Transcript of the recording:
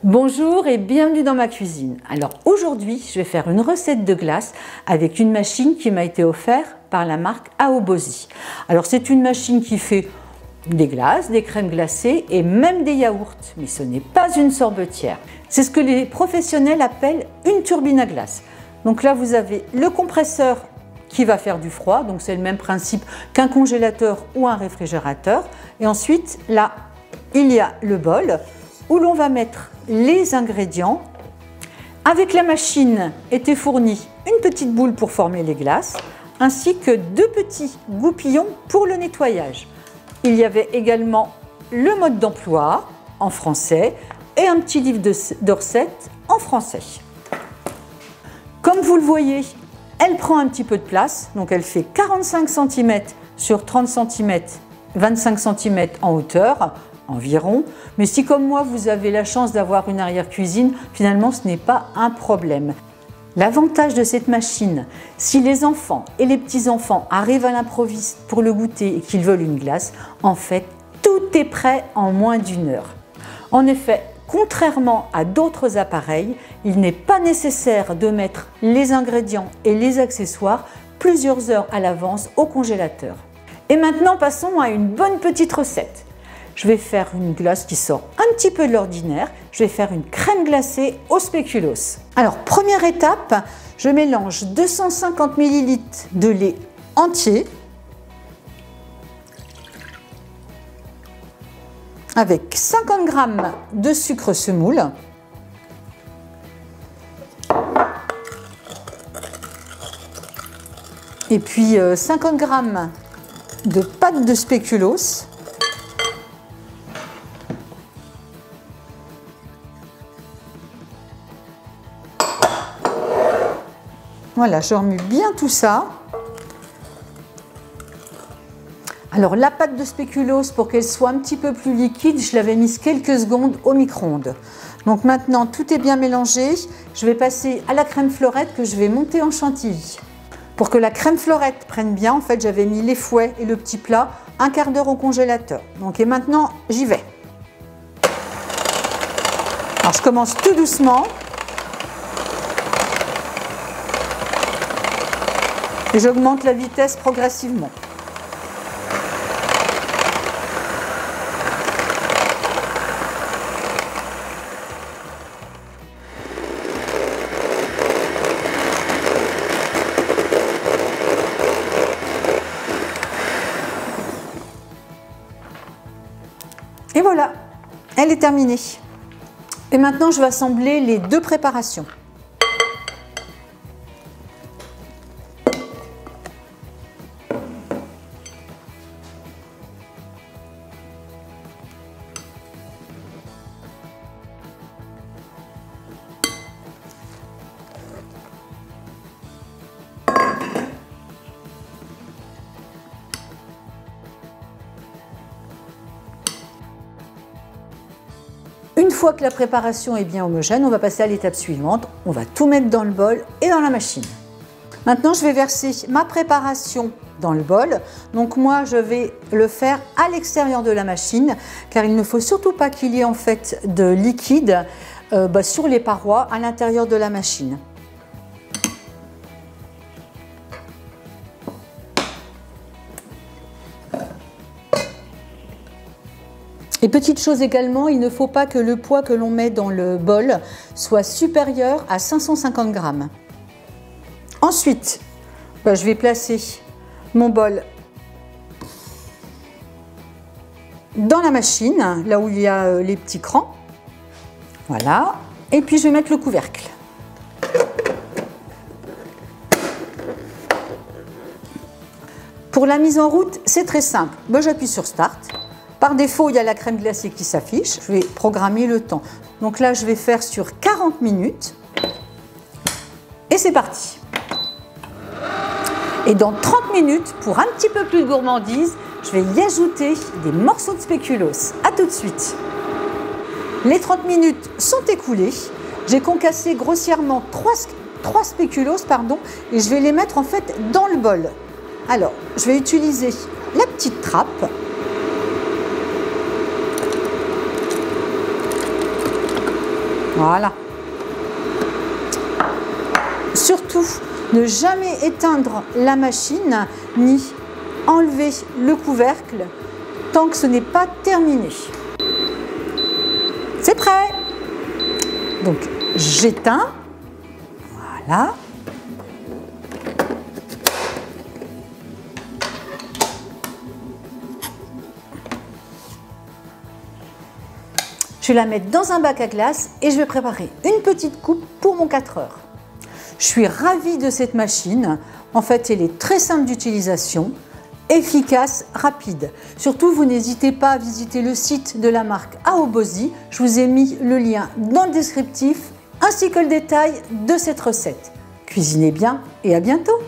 Bonjour et bienvenue dans ma cuisine. Alors aujourd'hui, je vais faire une recette de glace avec une machine qui m'a été offerte par la marque Aobozy. Alors c'est une machine qui fait des glaces, des crèmes glacées et même des yaourts, mais ce n'est pas une sorbetière. C'est ce que les professionnels appellent une turbine à glace. Donc là, vous avez le compresseur qui va faire du froid, donc c'est le même principe qu'un congélateur ou un réfrigérateur. Et ensuite, là, il y a le bol où l'on va mettre les ingrédients. Avec la machine était fournie une petite boule pour former les glaces, ainsi que deux petits goupillons pour le nettoyage. Il y avait également le mode d'emploi en français et un petit livre de recettes en français. Comme vous le voyez, elle prend un petit peu de place, donc elle fait 45 cm sur 30 cm, 25 cm en hauteur environ. Mais si comme moi vous avez la chance d'avoir une arrière-cuisine, finalement ce n'est pas un problème. L'avantage de cette machine, si les enfants et les petits-enfants arrivent à l'improviste pour le goûter et qu'ils veulent une glace, en fait tout est prêt en moins d'une heure. En effet, contrairement à d'autres appareils, il n'est pas nécessaire de mettre les ingrédients et les accessoires plusieurs heures à l'avance au congélateur. Et maintenant passons à une bonne petite recette. Je vais faire une glace qui sort un petit peu de l'ordinaire. Je vais faire une crème glacée au spéculoos. Alors, première étape, je mélange 250 ml de lait entier avec 50 g de sucre semoule, et puis 50 g de pâte de spéculoos. Voilà, je remue bien tout ça. Alors la pâte de spéculoos, pour qu'elle soit un petit peu plus liquide, je l'avais mise quelques secondes au micro-ondes. Donc maintenant tout est bien mélangé. Je vais passer à la crème fleurette que je vais monter en chantilly. Pour que la crème fleurette prenne bien, en fait j'avais mis les fouets et le petit plat un quart d'heure au congélateur. Donc et maintenant j'y vais. Alors je commence tout doucement. Et j'augmente la vitesse progressivement. Et voilà, elle est terminée. Et maintenant, je vais assembler les deux préparations. Une fois que la préparation est bien homogène, on va passer à l'étape suivante. On va tout mettre dans le bol et dans la machine. Maintenant, je vais verser ma préparation dans le bol. Donc moi, je vais le faire à l'extérieur de la machine, car il ne faut surtout pas qu'il y ait en fait de liquide sur les parois à l'intérieur de la machine. Et petite chose également, il ne faut pas que le poids que l'on met dans le bol soit supérieur à 550 g. Ensuite, je vais placer mon bol dans la machine, là où il y a les petits crans. Voilà. Et puis je vais mettre le couvercle. Pour la mise en route, c'est très simple. J'appuie sur Start. Par défaut, il y a la crème glacée qui s'affiche. Je vais programmer le temps. Donc là, je vais faire sur 40 minutes. Et c'est parti. Et dans 30 minutes, pour un petit peu plus de gourmandise, je vais y ajouter des morceaux de spéculoos. A tout de suite. Les 30 minutes sont écoulées. J'ai concassé grossièrement 3 spéculoos, et je vais les mettre en fait dans le bol. Alors, je vais utiliser la petite trappe. Voilà. Surtout, ne jamais éteindre la machine ni enlever le couvercle tant que ce n'est pas terminé. C'est prêt. Donc, j'éteins. Voilà. Je vais la mettre dans un bac à glace et je vais préparer une petite coupe pour mon 4 heures. Je suis ravie de cette machine. En fait, elle est très simple d'utilisation, efficace, rapide. Surtout, vous n'hésitez pas à visiter le site de la marque Aobozy. Je vous ai mis le lien dans le descriptif ainsi que le détail de cette recette. Cuisinez bien et à bientôt!